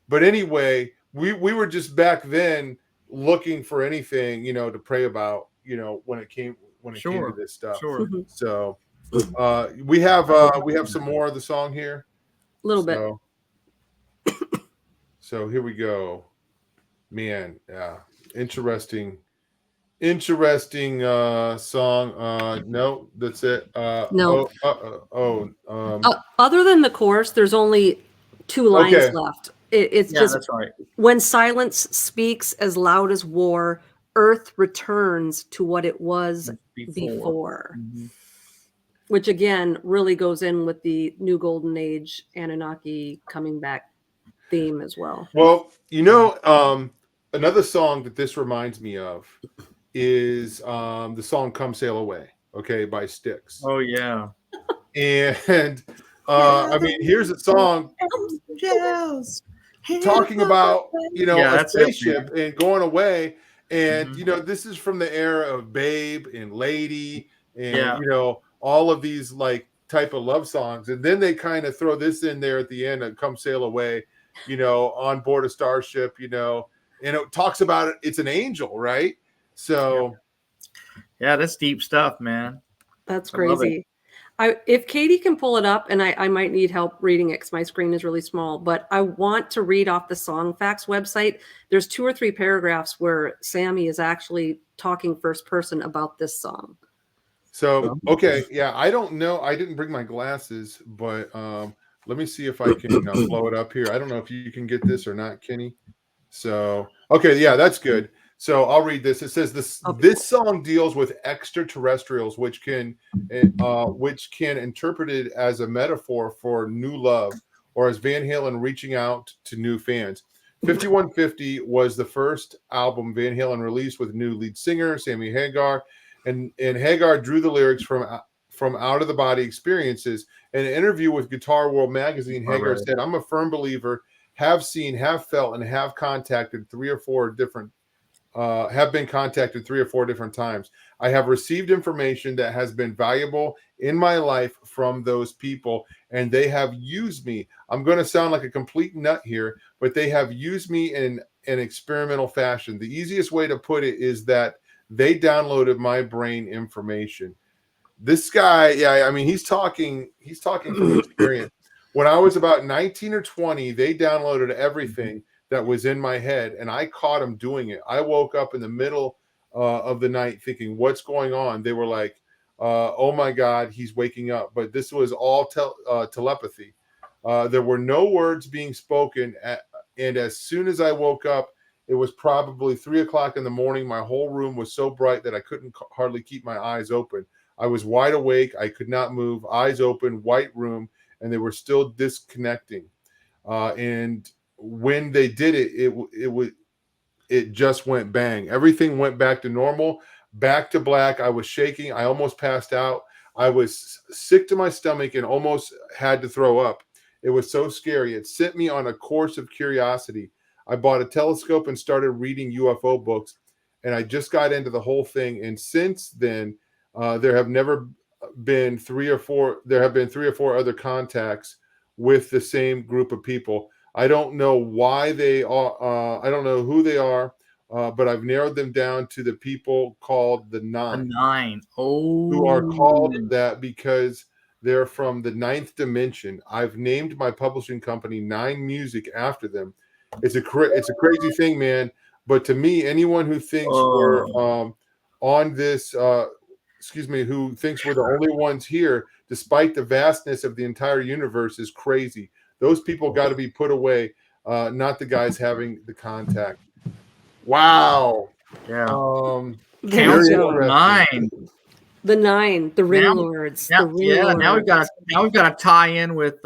but anyway, we were just back then looking for anything, to pray about, when it came to this stuff.
Sure.
So we have some more of the song here.
A little bit.
So here we go. Man, yeah. Interesting song. No, that's it.
No. Other than the chorus, there's only 2 lines left. It's just
that's right.
When silence speaks as loud as war, earth returns to what it was before. Mm-hmm. Which again really goes in with the new golden age Anunnaki coming back theme as well.
Well, another song that this reminds me of is the song "Come Sail Away," by Styx.
Oh yeah.
And here's a song talking about a spaceship and going away, and this is from the era of Babe and Lady and all of these like type of love songs, and then they kind of throw this in there at the end and "Come Sail Away," on board a starship, and it talks about it. It's an angel, right? So,
that's deep stuff, man.
That's crazy. If Katie can pull it up, and I might need help reading it because my screen is really small, but I want to read off the Songfacts website. There's 2 or 3 paragraphs where Sammy is actually talking first person about this song.
So, I don't know. I didn't bring my glasses, but let me see if I can blow it up here. I don't know if you can get this or not, Kenny. So, that's good. So I'll read this. It says this song deals with extraterrestrials, which can interpreted as a metaphor for new love, or as Van Halen reaching out to new fans. 5150 was the first album Van Halen released with new lead singer Sammy Hagar, and Hagar drew the lyrics from Out of the Body Experiences. In an interview with Guitar World magazine, Hagar said, "I'm a firm believer, have seen, have felt, and have contacted 3 or 4 different have been contacted 3 or 4 different times. I have received information that has been valuable in my life from those people, and they have used me." I'm going to sound like a complete nut here, but they have used me in an experimental fashion. The easiest way to put it is that they downloaded my brain information. This guy, he's talking from experience. When I was about 19 or 20, they downloaded everything. that was in my head, and I caught him doing it. I woke up in the middle of the night thinking, what's going on? They were like, oh my God, he's waking up. But this was all telepathy. There were no words being spoken. And as soon as I woke up, it was probably 3 o'clock in the morning. My whole room was so bright that I couldn't hardly keep my eyes open. I was wide awake. I could not move, eyes open, white room, and they were still disconnecting. And when they did it, it just went bang. Everything went back to normal, back to black. I was shaking. I almost passed out. I was sick to my stomach and almost had to throw up. It was so scary. It sent me on a course of curiosity. I bought a telescope and started reading UFO books, and I just got into the whole thing. And since then, there have been 3 or 4 other contacts with the same group of people. I don't know why they are. I don't know who they are, but I've narrowed them down to the people called the Nine.
The Nine. Oh,
who are called that because they're from the 9th dimension. I've named my publishing company Nine Music after them. It's a crazy thing, man. But to me, anyone who thinks we're on this, who thinks we're the only ones here, despite the vastness of the entire universe, is crazy. Those people got to be put away, not the guys having the contact. Wow.
Yeah.
Council
of Nine.
The Nine, the Ring Lords. Now
we've got to tie in with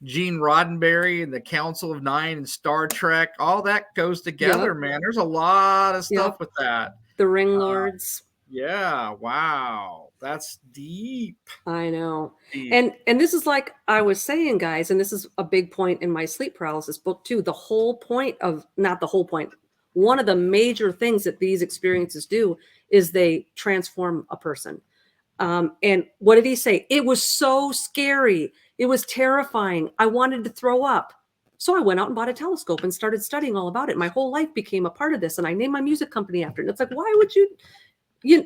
Gene Roddenberry and the Council of Nine and Star Trek. All that goes together, man. There's a lot of stuff with that.
The Ring Lords.
Yeah. Wow. That's deep.
I know. Deep. And this is like I was saying, guys, and this is a big point in my sleep paralysis book too. The whole point of, not the whole point, one of the major things that these experiences do is they transform a person. And what did he say? It was so scary. It was terrifying. I wanted to throw up. So I went out and bought a telescope and started studying all about it. My whole life became a part of this. And I named my music company after it. And it's like, why would you,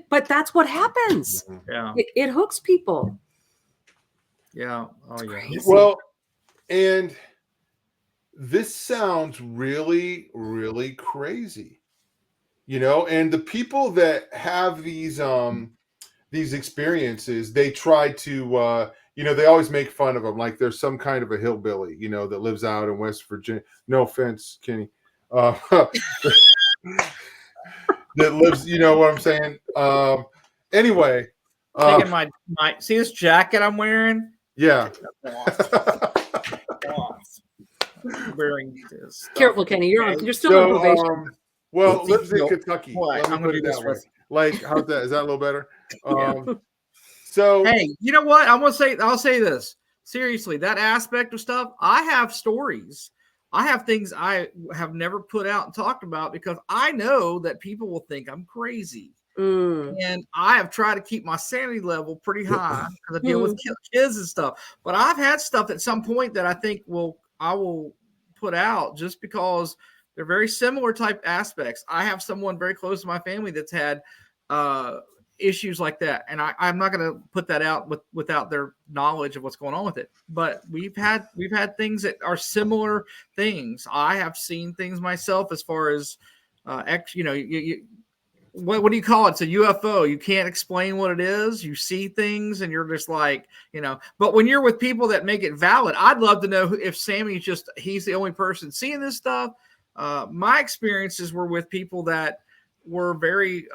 but that's what happens.
Yeah.
It hooks people.
Yeah. Oh, yeah.
Crazy.
Well, and this sounds really, really crazy, and the people that have these experiences, they try to, they always make fun of them. Like there's some kind of a hillbilly, that lives out in West Virginia. No offense, Kenny. That lives, you know what I'm saying? Anyway.
Taking my see this jacket I'm wearing?
Yeah.
Wearing this.
Careful, Kenny. You're still on probation.
Lives in Kentucky. Let me put it that way. Like, how's that? Is that a little better? So
hey, you know what? I'll say this. Seriously, that aspect of stuff, I have stories. I have things I have never put out and talked about because I know that people will think I'm crazy. And I have tried to keep my sanity level pretty high because I deal with kids and stuff. But I've had stuff at some point that I think I will put out just because they're very similar type aspects. I have someone very close to my family that's had issues like that. And I'm not going to put that out without their knowledge of what's going on with it. But we've had things that are similar things. I have seen things myself as far as, what do you call it? It's a UFO. You can't explain what it is. You see things and you're just like, but when you're with people that make it valid, I'd love to know if Sammy's he's the only person seeing this stuff. My experiences were with people that were very,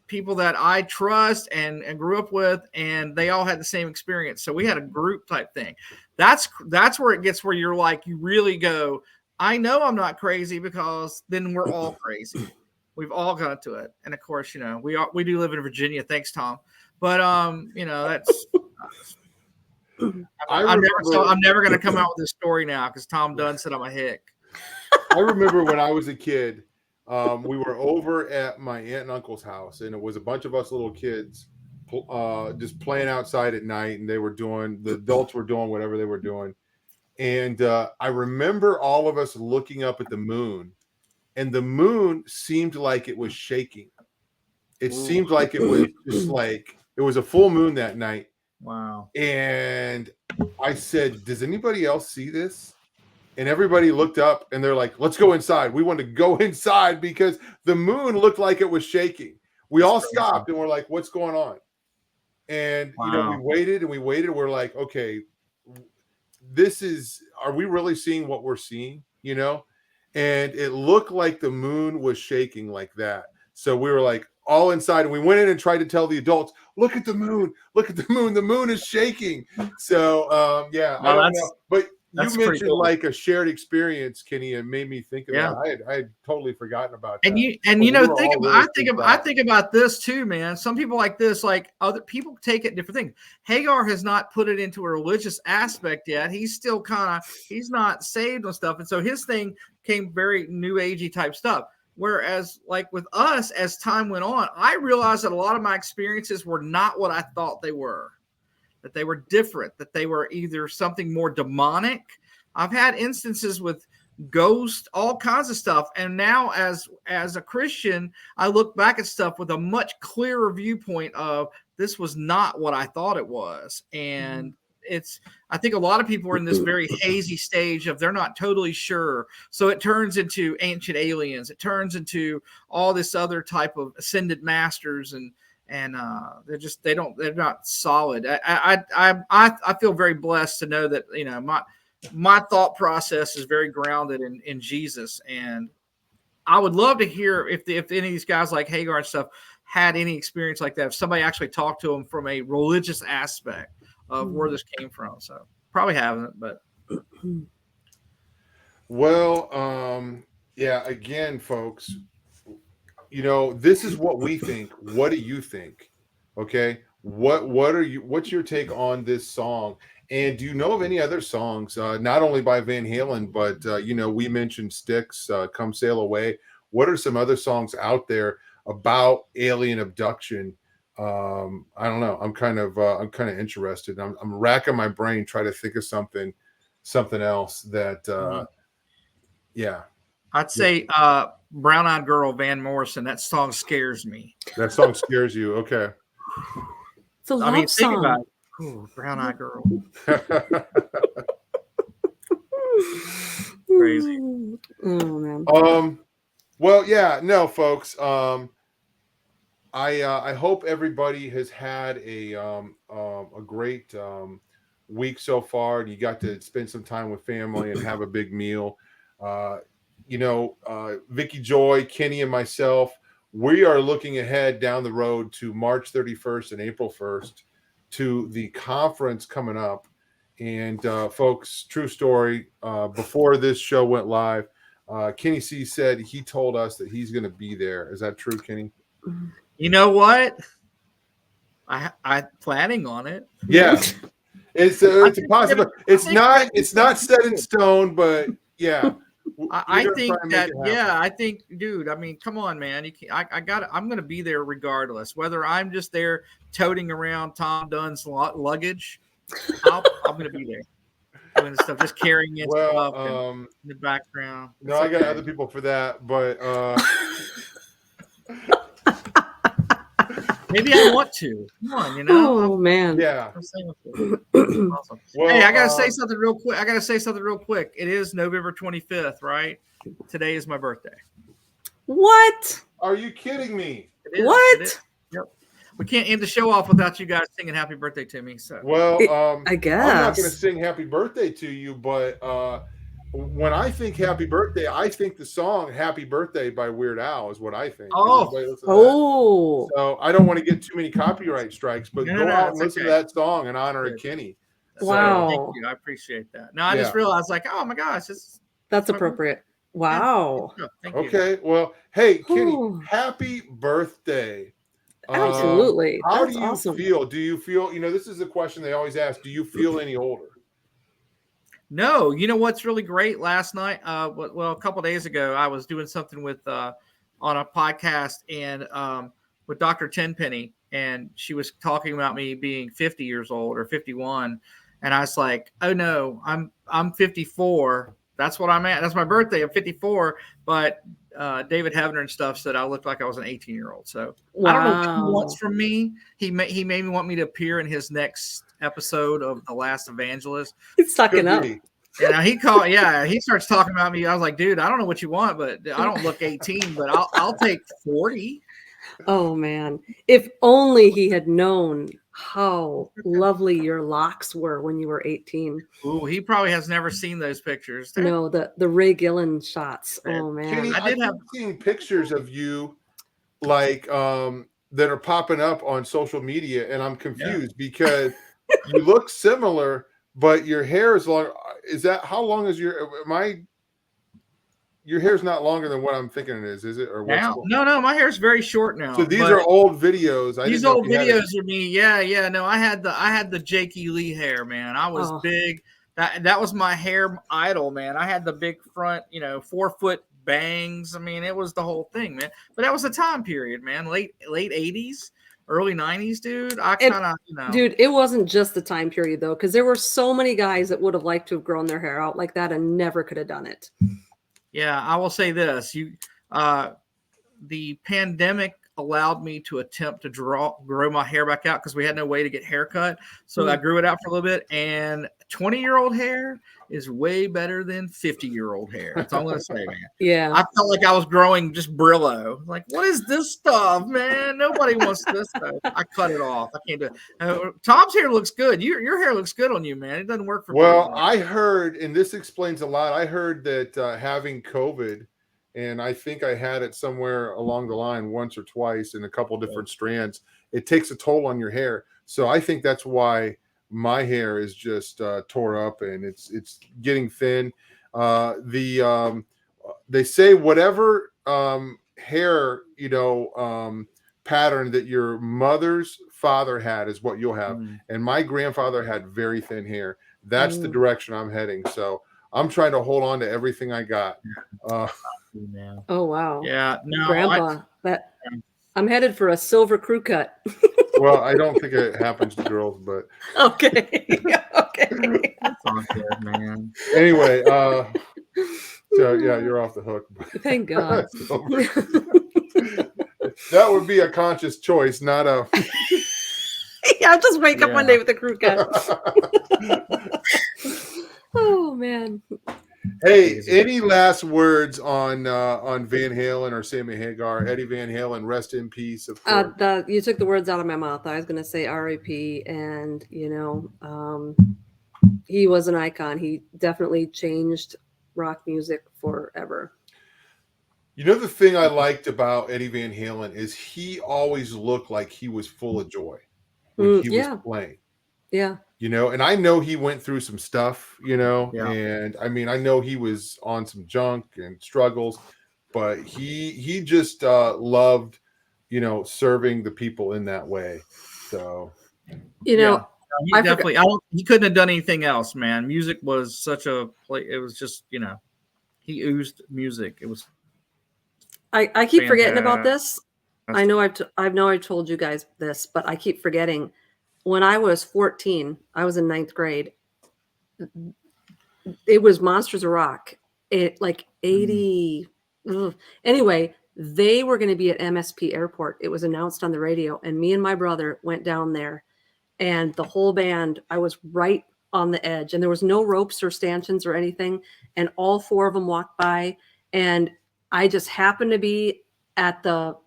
people that I trust and grew up with, and they all had the same experience. So we had a group type thing. That's where it gets where you're like, you really go, I know I'm not crazy because then we're all crazy. We've all gone to it. And of course, we do live in Virginia. Thanks, Tom. But, that's, I'm never going to come out with this story now because Tom Dunn said I'm a hick.
I remember when I was a kid, we were over at my aunt and uncle's house, and it was a bunch of us little kids just playing outside at night, and the adults were doing whatever they were doing. And I remember all of us looking up at the moon, and the moon seemed like it was shaking. It seemed like it was just like, it was a full moon that night.
Wow.
And I said, does anybody else see this? and everybody looked up and they're like, let's go inside. We wanted to go inside because the moon looked like it was shaking. We all stopped and we're like, what's going on? And you know, we waited and we waited. We're like, okay, are we really seeing what we're seeing? You know? And it looked like the moon was shaking like that. So we were like all inside, and we went in and tried to tell the adults, look at the moon, the moon is shaking. So yeah, I don't know. But you mentioned cool. Like a shared experience, Kenny, and made me think of that. I had totally forgotten about that.
And you know, I think about this too, man. Some people like this, like other people take it different things. Hagar has not put it into a religious aspect yet. He's still he's not saved and stuff. And so his thing came very new agey type stuff. Whereas like with us, as time went on, I realized that a lot of my experiences were not what I thought they were. That they were different, that they were either something more demonic. I've had instances with ghosts, all kinds of stuff. And now as a Christian, I look back at stuff with a much clearer viewpoint of this was not what I thought it was. And I think a lot of people are in this very hazy stage of they're not totally sure. So it turns into ancient aliens. It turns into all this other type of ascended masters and they're not solid. I feel very blessed to know that, you know, my thought process is very grounded in Jesus. And I would love to hear if any of these guys like Hagar and stuff had any experience like that. If somebody actually talked to them from a religious aspect of where this came from. So probably haven't, but.
Well, yeah, again, folks, you know, this is what we think. What do you think? Okay. What's your take on this song? And do you know of any other songs, not only by Van Halen, but, you know, we mentioned Styx, Come Sail Away. What are some other songs out there about alien abduction? I don't know. I'm kind of interested. I'm racking my brain, trying to think of something else that, yeah.
I'd say Brown Eyed Girl, Van Morrison. That song scares me.
That song scares you. Okay.
It's a love song.
Think about it. Ooh, Brown Eyed Girl. Crazy.
Oh, man.
Well, yeah, no, folks. I hope everybody has had a great week so far, and you got to spend some time with family and have a big meal. You know, Vicki Joy, Kenny, and myself, we are looking ahead down the road to March 31st and April 1st to the conference coming up. And folks, true story, before this show went live, Kenny C said he told us that he's going to be there. Is that true, Kenny?
You know what? I'm planning on it.
Yeah. It's a possible. It's not set in stone, but yeah.
I think that, I think, dude, I mean, come on, man. I'm going to be there regardless, whether I'm just there toting around Tom Dunn's luggage. I'm going to be there doing stuff, just carrying it stuff in the background.
No, I got other people for that, but
maybe I want to. Come on, you know.
Oh man.
Yeah.
Awesome. Well, hey, I gotta say something real quick. It is November 25th, right? Today is my birthday.
What?
Are you kidding me?
What?
Yep. We can't end the show off without you guys singing happy birthday to me. So
I guess I'm not gonna sing happy birthday to you, but when I think happy birthday, I think the song Happy Birthday by Weird Al is what I think. So I don't want to get too many copyright strikes, but go out and listen to that song in honor of Kenny.
Wow.
Thank you. I appreciate that. Now I just realized, like, oh my gosh,
that's appropriate. Wow.
Thank you.
Okay. Well, hey, Kenny, happy birthday.
Absolutely.
How do you feel? Do you feel, you know, this is the question they always ask, do you feel any older?
No, you know what's really great? Last night, a couple of days ago, I was doing something with on a podcast and with Dr. Tenpenny, and she was talking about me being 50 years old or 51, and I was like, "Oh no, I'm 54. That's what I'm at. That's my birthday. I'm 54." But David Heavener and stuff said I looked like I was an 18-year-old. So I don't know what he wants from me. He made me want me to appear in his next episode of The Last Evangelist.
He's sucking up.
he starts talking about me. I was like, dude, I don't know what you want, but I don't look 18, but I'll take 40.
Oh man. If only he had known how lovely your locks were when you were 18.
Ooh, he probably has never seen those pictures.
No, the Ray Gillen shots. Oh man.
Kenny, I keep seeing pictures of you like that are popping up on social media, and I'm confused because you look similar, but your hair is long. Is that how long is your your hair's not longer than what I'm thinking it is it? Or what's
no, my hair's very short now.
So these are old videos.
These old videos are me. Yeah. No, I had the Jakey Lee hair, man. I was big. That was my hair idol, man. I had the big front, 4-foot bangs. I mean, it was the whole thing, man. But that was the time period, man. Late 80s, early 90s, dude. I kind of,
Dude, it wasn't just the time period though, because there were so many guys that would have liked to have grown their hair out like that and never could have done it.
Yeah, I will say this: the pandemic allowed me to attempt to grow my hair back out because we had no way to get haircut. So I grew it out for a little bit, and 20-year-old hair is way better than 50-year-old hair. That's all I'm gonna say, man.
Yeah,
I felt like I was growing just Brillo. Like, what is this stuff, man? Nobody wants this stuff. I cut it off. I can't do it. Tom's hair looks good. Your hair looks good on you, man. It doesn't work for me.
Well, I heard, and this explains a lot. I heard that having COVID, and I think I had it somewhere along the line once or twice in a couple different strands, it takes a toll on your hair. So I think that's why my hair is just tore up and it's getting thin. They say whatever hair pattern that your mother's father had is what you'll have. And my grandfather had very thin hair. That's the direction I'm heading. So I'm trying to hold on to everything I got.
Oh wow.
Yeah, no,
Grandpa, I'm headed for a silver crew cut.
Well, I don't think it happens to girls, but
okay.
That's not good, man.
Anyway, so yeah, you're off the hook.
Thank God.
That would be a conscious choice, not a.
Yeah, I'll just wake up one day with a crew cut. Oh man.
Hey, any last words on Van Halen or Sammy Hagar? Eddie Van Halen, rest in peace. Of course.
You took the words out of my mouth. I was going to say R.I.P. And he was an icon. He definitely changed rock music forever.
You know, the thing I liked about Eddie Van Halen is he always looked like he was full of joy when he was playing.
Yeah.
And I know he went through some stuff, and I mean, I know he was on some junk and struggles, but he just loved, serving the people in that way. So,
he definitely, he couldn't have done anything else, man. Music was such a play. It was just, he oozed music. It was.
I keep forgetting about this. I know I've told you guys this, but I keep forgetting. When I was 14, I was in 9th grade. It was Monsters of Rock. It like 80. Anyway, they were going to be at MSP Airport. It was announced on the radio, and me and my brother went down there, and the whole band. I was right on the edge, and there was no ropes or stanchions or anything, and all 4 of them walked by, and I just happened to be at the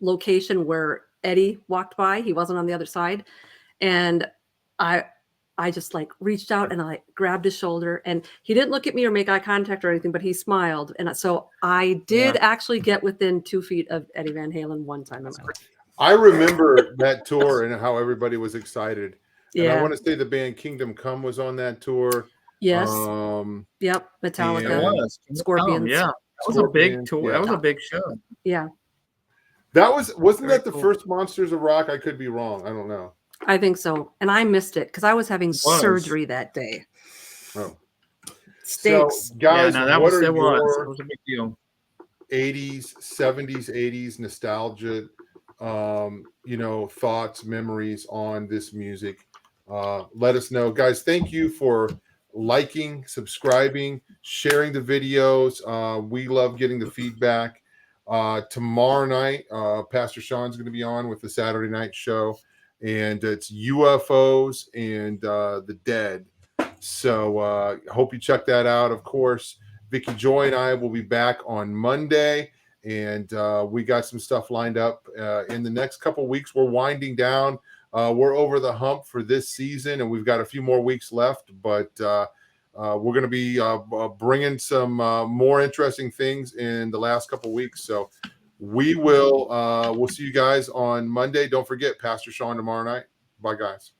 location where Eddie walked by. He wasn't on the other side. And I just like reached out and I grabbed his shoulder, and he didn't look at me or make eye contact or anything, but he smiled. And so I did actually get within 2 feet of Eddie Van Halen one time in my life.
I remember that tour and how everybody was excited.
Yeah.
And I want to say the band Kingdom Come was on that tour.
Yes. Yep. Metallica. Scorpions.
Yeah. That was a big tour. Yeah. That was a big show.
Yeah.
Wasn't that the first Monsters of Rock? I could be wrong. I don't know.
I think so. And I missed it because I was having surgery that day.
Oh.
Stinks.
So, guys,
that was a big deal.
80s, 70s, 80s nostalgia, thoughts, memories on this music. Let us know. Guys, thank you for liking, subscribing, sharing the videos. We love getting the feedback. Tomorrow night, Pastor Sean's going to be on with the Saturday night show. And it's UFOs and the dead. So hope you check that out. Of course, Vicki Joy and I will be back on Monday, and we got some stuff lined up in the next couple weeks. We're winding down. We're over the hump for this season, and we've got a few more weeks left, but we're going to be bringing some more interesting things in the last couple weeks. So we'll see you guys on Monday. Don't forget Pastor Sean tomorrow night. Bye, guys.